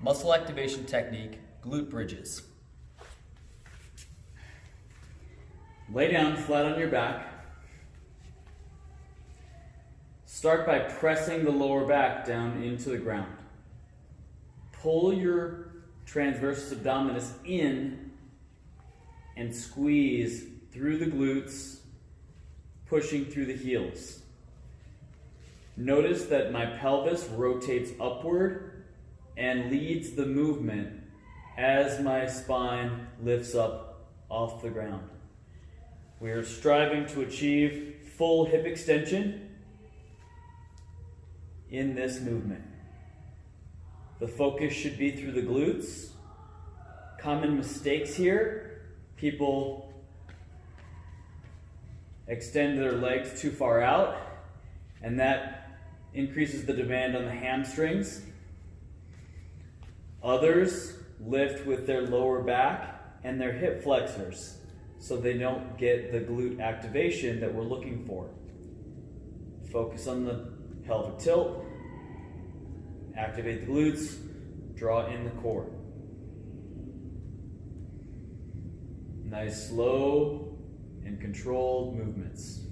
Muscle activation technique, glute bridges. Lay down flat on your back. Start by pressing the lower back down into the ground. Pull your transversus abdominis in and squeeze through the glutes, pushing through the heels. Notice that my pelvis rotates upward and leads the movement as my spine lifts up off the ground. We are striving to achieve full hip extension in this movement. The focus should be through the glutes. Common mistakes here: people extend their legs too far out, and that increases the demand on the hamstrings. Others lift with their lower back and their hip flexors, so they don't get the glute activation that we're looking for. Focus on the pelvic tilt, activate the glutes, draw in the core. Nice slow and controlled movements.